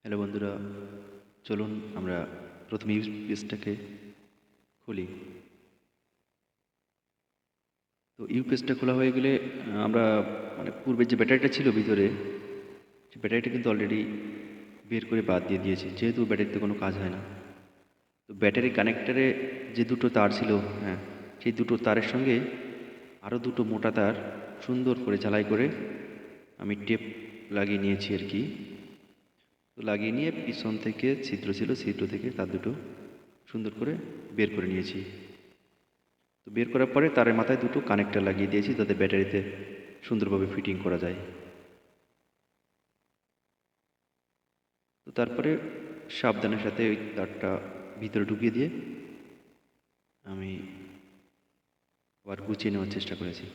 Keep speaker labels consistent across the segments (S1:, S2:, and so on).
S1: Hello বন্ধুরা, চলুন আমরা প্রথমে ইউপিএসটাকে খুলি। তো ইউপিএসটা খোলা হয়ে গেলে আমরা পূর্বের যে ব্যাটারিটা ছিল ভিতরে, সে ব্যাটারিটা কিন্তু অলরেডি বের করে বাদ দিয়ে দিয়েছি, যেহেতু ব্যাটারিতে কোনো কাজ হয় না। তো ব্যাটারি কানেক্টারে যে দুটো তার ছিল, হ্যাঁ, সেই দুটো তারের সঙ্গে আরও দুটো মোটা তার সুন্দর করে ঝালাই করে আমি টেপ লাগিয়ে নিয়েছি আর কি। তো লাগিয়ে নিয়ে পিছন থেকে ছিদ্র ছিল, ছিদ্র থেকে তার দুটো সুন্দর করে বের করে নিয়েছি। তো বের করার পরে তারের মাথায় দুটো কানেক্টর লাগিয়ে দিয়েছি, যাতে ব্যাটারিতে সুন্দরভাবে ফিটিং করা যায়। তো তারপরে সাবধানের সাথে ওই তারটা ভিতরে ঢুকিয়ে দিয়ে আমি আবার গুছিয়ে নেওয়ার চেষ্টা করেছি।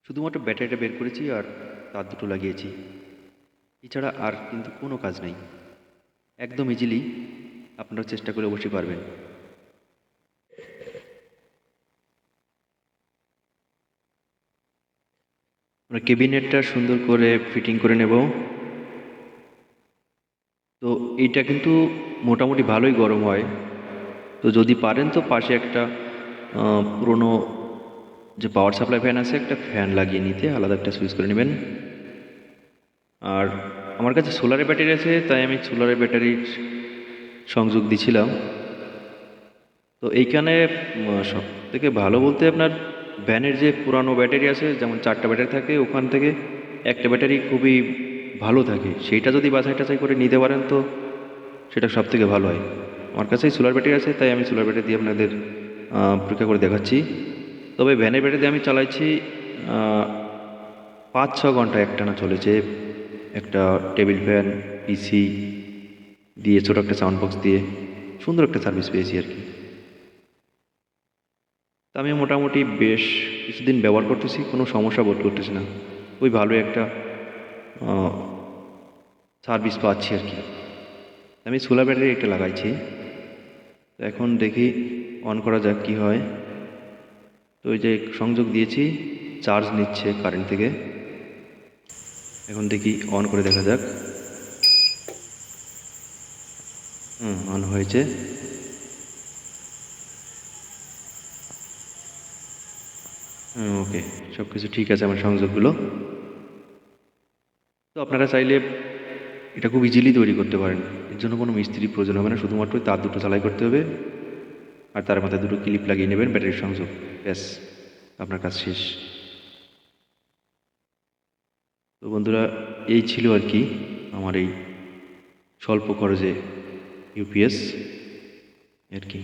S1: শুধুমাত্র ব্যাটারিটা বের করেছি আর তার দুটো লাগিয়েছি, এছাড়া আর কিন্তু কোনো কাজ নেই। একদম ইজিলি আপনারা চেষ্টা করে অবশ্যই পারবেন। আমরা ক্যাবিনেটটা সুন্দর করে ফিটিং করে নেব। তো এইটা কিন্তু মোটামুটি ভালোই গরম হয়। তো যদি পারেন তো পাশে একটা পুরনো যে পাওয়ার সাপ্লাই ফ্যান আছে, একটা ফ্যান লাগিয়ে নিতে, আলাদা একটা সুইচ করে নেবেন। আর আমার কাছে সোলারের ব্যাটারি আছে, তাই আমি সোলারের ব্যাটারির সংযোগ দিছিলাম। তো এইখানে সব থেকে ভালো বলতে আপনার ভ্যানের যে পুরানো ব্যাটারি আছে, যেমন 4টা ব্যাটারি থাকে, ওখান থেকে একটা ব্যাটারি খুবই ভালো থাকে, সেইটা যদি বাছাই টাছাই করে নিতে পারেন তো সেটা সব থেকে ভালো হয়। আমার কাছেই সোলার ব্যাটারি আছে, তাই আমি সোলার ব্যাটারি দিয়ে আপনাদের পরীক্ষা করে দেখাচ্ছি। তবে ভ্যানের ব্যাটারি দিয়ে আমি চালাইছি 5-6 ঘন্টা একটানা চলেছে। একটা টেবিল ফ্যান, পিসি দিয়ে, ছোটো একটা সাউন্ড বক্স দিয়ে সুন্দর একটা সার্ভিস পেয়েছি আর কি। তা আমি মোটামুটি বেশ কিছুদিন ব্যবহার করতেছি, কোনো সমস্যা বোধ করতেছি না। ওই ভালো একটা সার্ভিস পাচ্ছি আর কি। আমি সোলার ব্যাটারি একটা লাগাইছি। তো এখন দেখি অন করা যাক কি হয়। তো ওই যে সংযোগ দিয়েছি, চার্জ নিচ্ছে কারেন্ট থেকে। এখন দেখি অন করে দেখা যাক। অন হয়েছে। ওকে, সব কিছু ঠিক আছে আমার সংযোগগুলো। তো আপনারা চাইলে এটা খুব ইজিলি তৈরি করতে পারেন। এর জন্য কোনো মিস্ত্রির প্রয়োজন হবে না, শুধুমাত্র তার দুটো ঝালাই করতে হবে আর তার মাথায় দুটো ক্লিপ লাগিয়ে নেবেন, ব্যাটারির সংযোগ, ব্যাস আপনার কাজ শেষ। তো বন্ধুরা, এই ছিল আর কি আমার এই স্বল্প খরচে ইউপিএস আর কি।